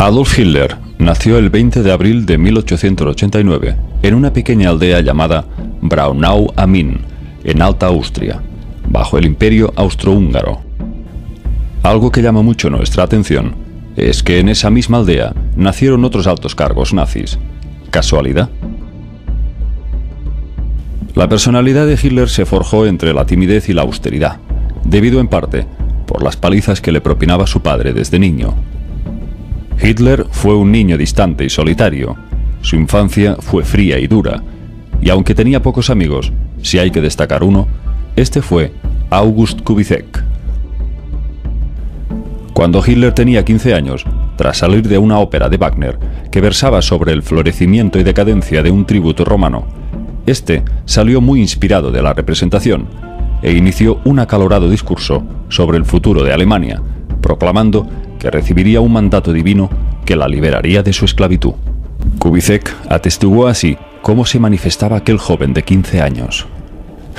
Adolf Hitler nació el 20 de abril de 1889 en una pequeña aldea llamada Braunau am Inn, en Alta Austria, bajo el Imperio Austrohúngaro. Algo que llama mucho nuestra atención es que en esa misma aldea nacieron otros altos cargos nazis. ¿Casualidad? La personalidad de Hitler se forjó entre la timidez y la austeridad, debido en parte por las palizas que le propinaba su padre desde niño. Hitler fue un niño distante y solitario. Su infancia fue fría y dura, y aunque tenía pocos amigos, si hay que destacar uno, este fue August Kubizek. Cuando Hitler tenía 15 años, tras salir de una ópera de Wagner que versaba sobre el florecimiento y decadencia de un tributo romano, este salió muy inspirado de la representación e inició un acalorado discurso sobre el futuro de Alemania, proclamando que recibiría un mandato divino que la liberaría de su esclavitud. Kubizek atestiguó así cómo se manifestaba aquel joven de 15 años.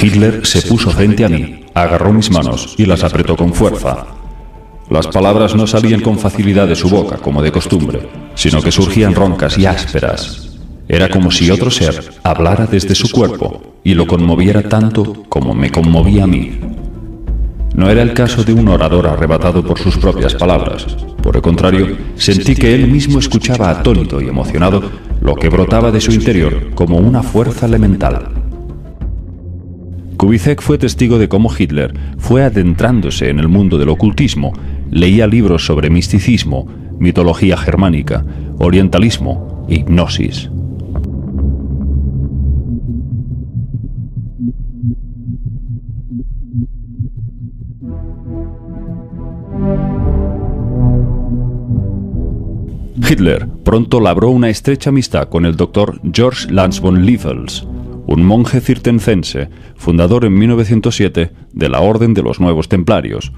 Hitler se puso frente a mí, agarró mis manos y las apretó con fuerza. Las palabras no salían con facilidad de su boca, como de costumbre, sino que surgían roncas y ásperas. Era como si otro ser hablara desde su cuerpo y lo conmoviera tanto como me conmovía a mí. No era el caso de un orador arrebatado por sus propias palabras. Por el contrario, sentí que él mismo escuchaba atónito y emocionado lo que brotaba de su interior como una fuerza elemental. Kubizek fue testigo de cómo Hitler fue adentrándose en el mundo del ocultismo, leía libros sobre misticismo, mitología germánica, orientalismo e hipnosis. Hitler pronto labró una estrecha amistad con el doctor George Lanz von Liefels, un monje cisterciense, fundador en 1907 de la Orden de los Nuevos Templarios.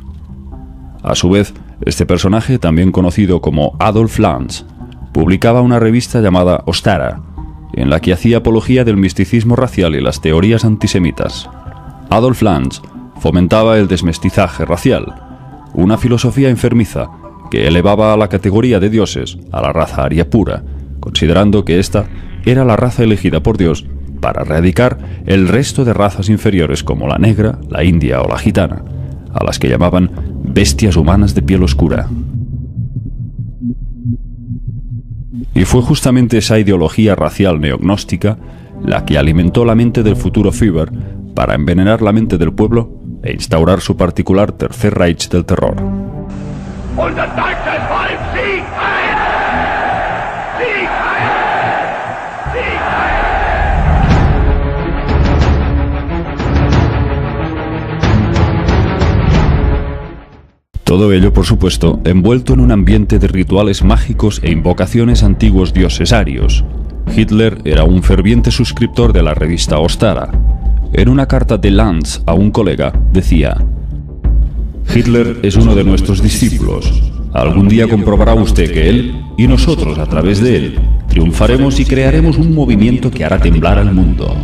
A su vez, este personaje, también conocido como Adolf Lanz, publicaba una revista llamada Ostara, en la que hacía apología del misticismo racial y las teorías antisemitas. Adolf Lanz fomentaba el desmestizaje racial, una filosofía enfermiza que elevaba a la categoría de dioses a la raza aria pura, considerando que ésta era la raza elegida por Dios para erradicar el resto de razas inferiores como la negra, la india o la gitana, a las que llamaban bestias humanas de piel oscura. Y fue justamente esa ideología racial neognóstica la que alimentó la mente del futuro Führer para envenenar la mente del pueblo e instaurar su particular Tercer Reich del terror. Todo ello, por supuesto, envuelto en un ambiente de rituales mágicos e invocaciones a antiguos dioses arios. Hitler era un ferviente suscriptor de la revista Ostara. En una carta de Lanz a un colega decía: Hitler es uno de nuestros discípulos. Algún día comprobará usted que él, y nosotros a través de él, triunfaremos y crearemos un movimiento que hará temblar al mundo.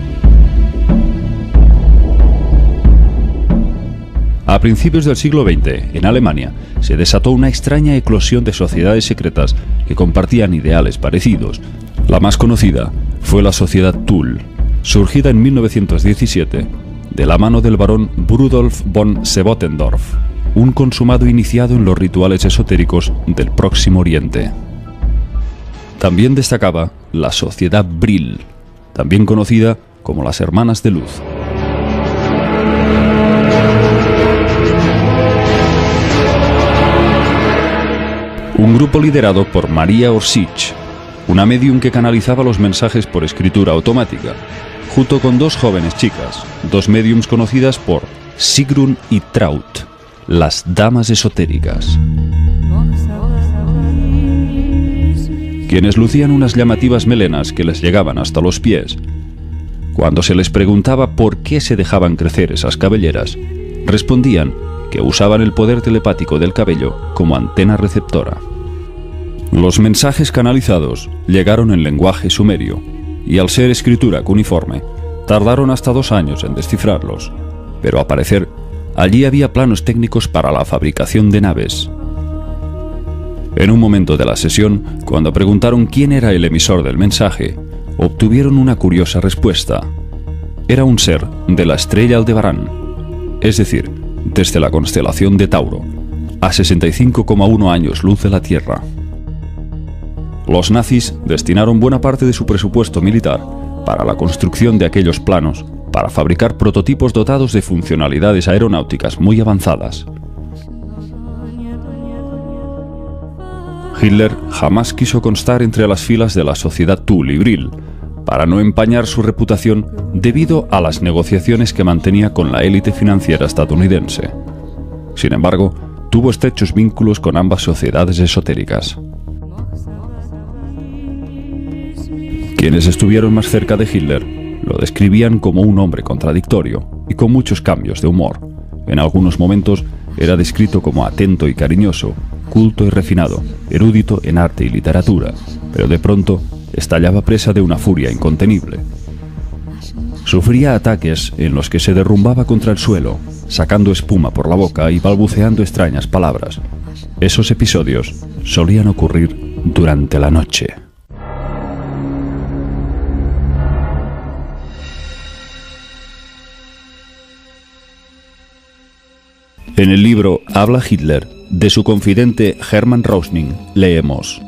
A principios del siglo XX, en Alemania, se desató una extraña eclosión de sociedades secretas que compartían ideales parecidos. La más conocida fue la Sociedad Thule, surgida en 1917, de la mano del barón Rudolf von Sebottendorf, un consumado iniciado en los rituales esotéricos del Próximo Oriente. También destacaba la Sociedad Brill, también conocida como las Hermanas de Luz. Un grupo liderado por Maria Orsic, una medium que canalizaba los mensajes por escritura automática, junto con dos jóvenes chicas, dos mediums conocidas por Sigrun y Traut, las damas esotéricas, quienes lucían unas llamativas melenas que les llegaban hasta los pies. Cuando se les preguntaba por qué se dejaban crecer esas cabelleras, respondían que usaban el poder telepático del cabello como antena receptora. Los mensajes canalizados llegaron en lenguaje sumerio, y al ser escritura cuneiforme, tardaron hasta 2 años en descifrarlos, pero al parecer allí había planos técnicos para la fabricación de naves. En un momento de la sesión, cuando preguntaron quién era el emisor del mensaje, obtuvieron una curiosa respuesta. Era un ser de la estrella Aldebarán, es decir, desde la constelación de Tauro, a 65,1 años luz de la Tierra. Los nazis destinaron buena parte de su presupuesto militar para la construcción de aquellos planos, para fabricar prototipos dotados de funcionalidades aeronáuticas muy avanzadas. Hitler jamás quiso constar entre las filas de la sociedad Thule-Brill, para no empañar su reputación debido a las negociaciones que mantenía con la élite financiera estadounidense. Sin embargo, tuvo estrechos vínculos con ambas sociedades esotéricas. Quienes estuvieron más cerca de Hitler lo describían como un hombre contradictorio y con muchos cambios de humor. En algunos momentos era descrito como atento y cariñoso, culto y refinado, erudito en arte y literatura, pero de pronto estallaba presa de una furia incontenible. Sufría ataques en los que se derrumbaba contra el suelo, sacando espuma por la boca y balbuceando extrañas palabras. Esos episodios solían ocurrir durante la noche. En el libro Habla Hitler, de su confidente Hermann Rösning, leemos: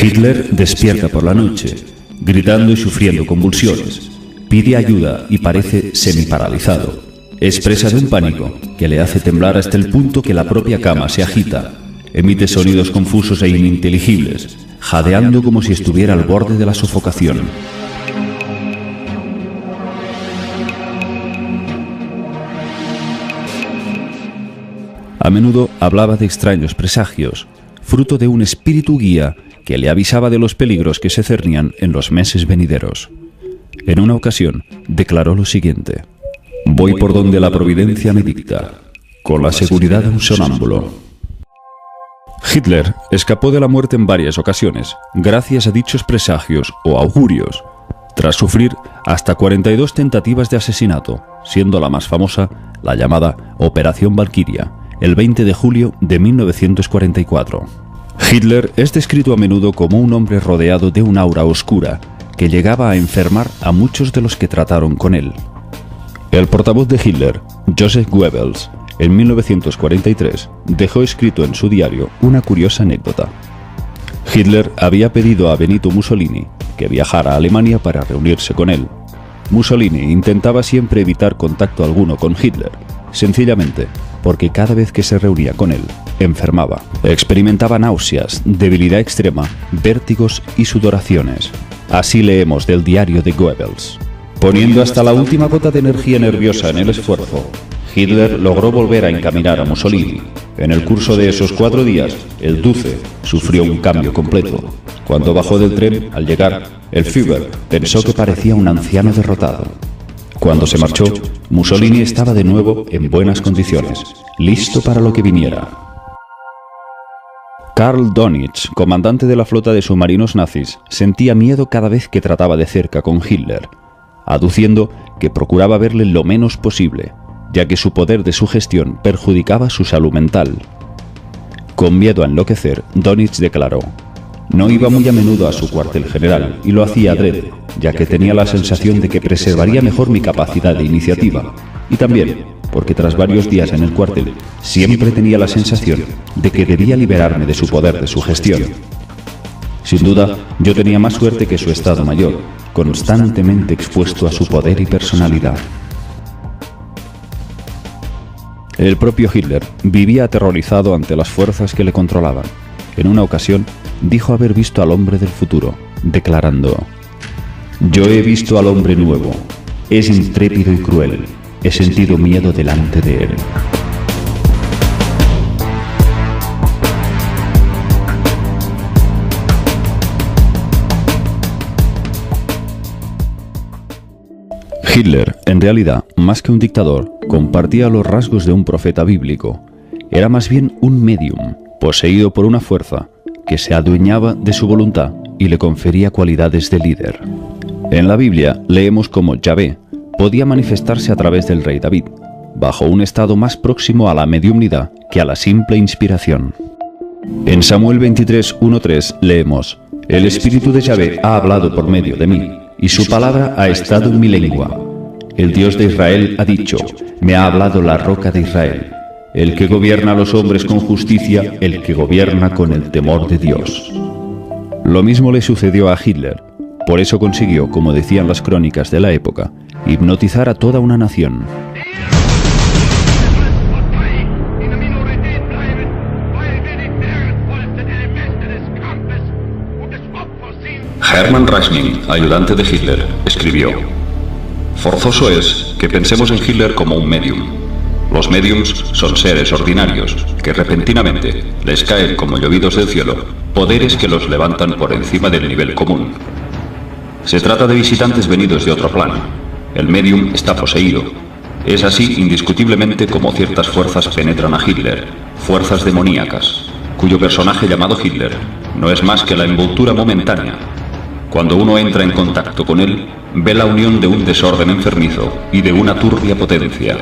Hitler despierta por la noche, gritando y sufriendo convulsiones. Pide ayuda y parece semiparalizado. Es presa de un pánico que le hace temblar hasta el punto que la propia cama se agita. Emite sonidos confusos e ininteligibles, jadeando como si estuviera al borde de la sofocación. A menudo hablaba de extraños presagios, fruto de un espíritu guía que le avisaba de los peligros que se cernían en los meses venideros. En una ocasión declaró lo siguiente: voy por donde la providencia me dicta, con la seguridad de un sonámbulo. Hitler escapó de la muerte en varias ocasiones, gracias a dichos presagios o augurios, tras sufrir hasta 42 tentativas de asesinato, siendo la más famosa la llamada Operación Valquiria, el 20 de julio de 1944. Hitler es descrito a menudo como un hombre rodeado de un aura oscura que llegaba a enfermar a muchos de los que trataron con él. El portavoz de Hitler, Joseph Goebbels, en 1943, dejó escrito en su diario una curiosa anécdota. Hitler había pedido a Benito Mussolini que viajara a Alemania para reunirse con él. Mussolini intentaba siempre evitar contacto alguno con Hitler, sencillamente porque cada vez que se reunía con él, enfermaba. Experimentaba náuseas, debilidad extrema, vértigos y sudoraciones. Así leemos del diario de Goebbels. Poniendo hasta la última gota de energía nerviosa en el esfuerzo, Hitler logró volver a encaminar a Mussolini. En el curso de esos 4 días, el Duce sufrió un cambio completo. Cuando bajó del tren, al llegar, el Führer pensó que parecía un anciano derrotado. Cuando se marchó, Mussolini estaba de nuevo en buenas condiciones, listo para lo que viniera. Karl Dönitz, comandante de la flota de submarinos nazis, sentía miedo cada vez que trataba de cerca con Hitler, aduciendo que procuraba verle lo menos posible, ya que su poder de sugestión perjudicaba su salud mental. Con miedo a enloquecer, Dönitz declaró: no iba muy a menudo a su cuartel general y lo hacía adrede, ya que tenía la sensación de que preservaría mejor mi capacidad de iniciativa, y también porque tras varios días en el cuartel siempre tenía la sensación de que debía liberarme de su poder de sugestión. Sin duda, yo tenía más suerte que su Estado Mayor, constantemente expuesto a su poder y personalidad. El propio Hitler vivía aterrorizado ante las fuerzas que le controlaban. En una ocasión, dijo haber visto al hombre del futuro, declarando: yo he visto al hombre nuevo, es intrépido y cruel, he sentido miedo delante de él. Hitler, en realidad, más que un dictador, compartía los rasgos de un profeta bíblico. Era más bien un médium, poseído por una fuerza que se adueñaba de su voluntad y le confería cualidades de líder. En la Biblia leemos cómo Yahvé podía manifestarse a través del rey David, bajo un estado más próximo a la mediumnidad que a la simple inspiración. En Samuel 23, 1-3 leemos: El Espíritu de Yahvé ha hablado por medio de mí, y su palabra ha estado en mi lengua. El Dios de Israel ha dicho: me ha hablado la roca de Israel, el que gobierna a los hombres con justicia, el que gobierna con el temor de Dios. Lo mismo le sucedió a Hitler. Por eso consiguió, como decían las crónicas de la época, hipnotizar a toda una nación. Hermann Rachmin, ayudante de Hitler, escribió: forzoso es que pensemos en Hitler como un medium. Los mediums son seres ordinarios que repentinamente les caen como llovidos del cielo poderes que los levantan por encima del nivel común. Se trata de visitantes venidos de otro plano. El medium está poseído. Es así indiscutiblemente como ciertas fuerzas penetran a Hitler, fuerzas demoníacas, cuyo personaje llamado Hitler no es más que la envoltura momentánea. Cuando uno entra en contacto con él, ve la unión de un desorden enfermizo y de una turbia potencia.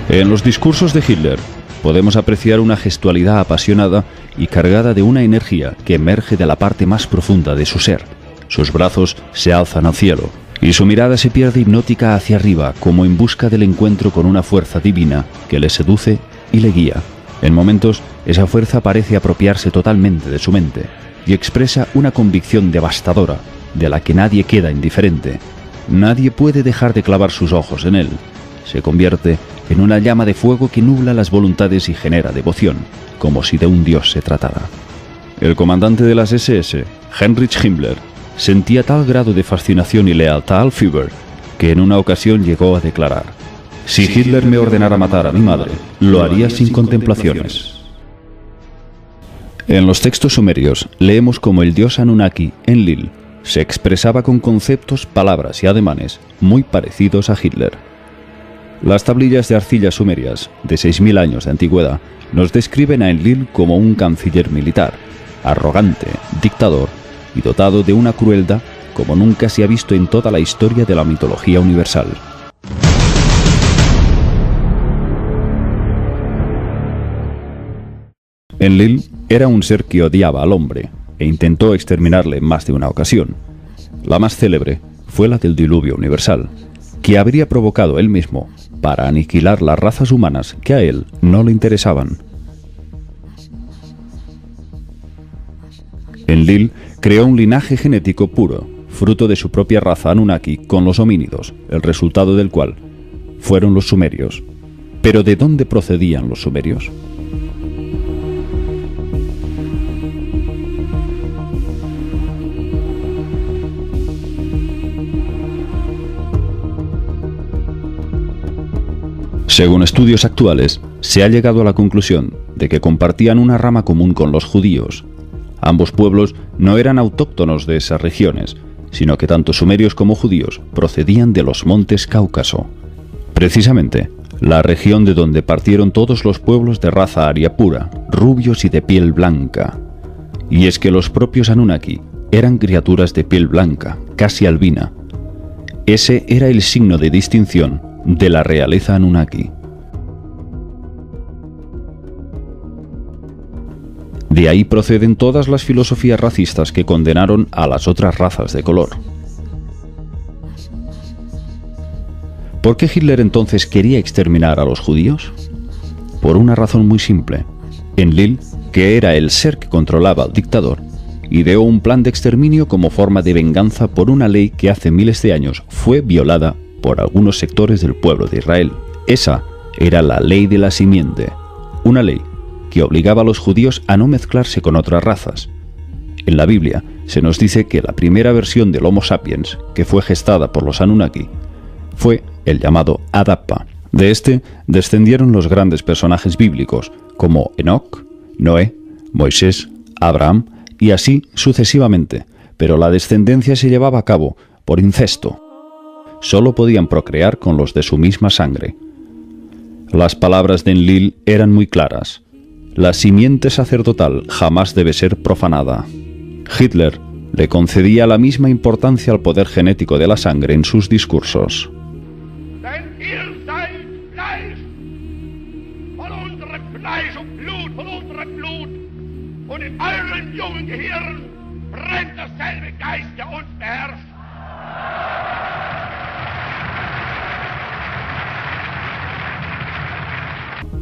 En los discursos de Hitler podemos apreciar una gestualidad apasionada y cargada de una energía que emerge de la parte más profunda de su ser. Sus brazos se alzan al cielo y su mirada se pierde hipnótica hacia arriba, como en busca del encuentro con una fuerza divina que le seduce y le guía. En momentos, esa fuerza parece apropiarse totalmente de su mente y expresa una convicción devastadora de la que nadie queda indiferente. Nadie puede dejar de clavar sus ojos en él. Se convierte en una llama de fuego que nubla las voluntades y genera devoción, como si de un dios se tratara. El comandante de las SS, Heinrich Himmler, sentía tal grado de fascinación y lealtad al Führer que en una ocasión llegó a declarar: si Hitler me ordenara matar a mi madre, lo haría sin contemplaciones. En los textos sumerios leemos cómo el dios Anunnaki, Enlil, se expresaba con conceptos, palabras y ademanes muy parecidos a Hitler. Las tablillas de arcilla sumerias, de 6.000 años de antigüedad, nos describen a Enlil como un canciller militar, arrogante, dictador y dotado de una crueldad como nunca se ha visto en toda la historia de la mitología universal. Enlil era un ser que odiaba al hombre e intentó exterminarle en más de una ocasión. La más célebre fue la del diluvio universal, que habría provocado él mismo para aniquilar las razas humanas que a él no le interesaban. Enlil creó un linaje genético puro, fruto de su propia raza Anunnaki con los homínidos, el resultado del cual fueron los sumerios. ¿Pero de dónde procedían los sumerios? Según estudios actuales, se ha llegado a la conclusión de que compartían una rama común con los judíos. Ambos pueblos no eran autóctonos de esas regiones, sino que tanto sumerios como judíos procedían de los montes Cáucaso. Precisamente, la región de donde partieron todos los pueblos de raza aria pura, rubios y de piel blanca. Y es que los propios Anunnaki eran criaturas de piel blanca, casi albina. Ese era el signo de distinción de la realeza Anunnaki. De ahí proceden todas las filosofías racistas que condenaron a las otras razas de color. ¿Por qué Hitler entonces quería exterminar a los judíos? Por una razón muy simple. Enlil, que era el ser que controlaba al dictador, ideó un plan de exterminio como forma de venganza por una ley que hace miles de años fue violada por algunos sectores del pueblo de Israel. Esa era la ley de la simiente, una ley que obligaba a los judíos a no mezclarse con otras razas. En la Biblia se nos dice que la primera versión del Homo sapiens, que fue gestada por los Anunnaki, fue el llamado Adapa. De este descendieron los grandes personajes bíblicos como Enoc, Noé, Moisés, Abraham y así sucesivamente, pero la descendencia se llevaba a cabo por incesto. Solo podían procrear con los de su misma sangre. Las palabras de Enlil eran muy claras. La simiente sacerdotal jamás debe ser profanada. Hitler le concedía la misma importancia al poder genético de la sangre en sus discursos.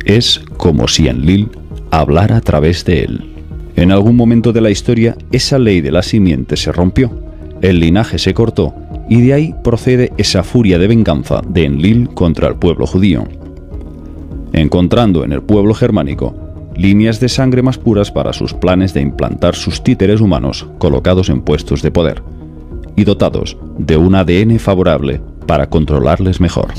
Es como si Enlil hablara a través de él. En algún momento de la historia, esa ley de la simiente se rompió, el linaje se cortó, y de ahí procede esa furia de venganza de Enlil contra el pueblo judío, encontrando en el pueblo germánico líneas de sangre más puras para sus planes de implantar sus títeres humanos colocados en puestos de poder y dotados de un ADN favorable para controlarles mejor.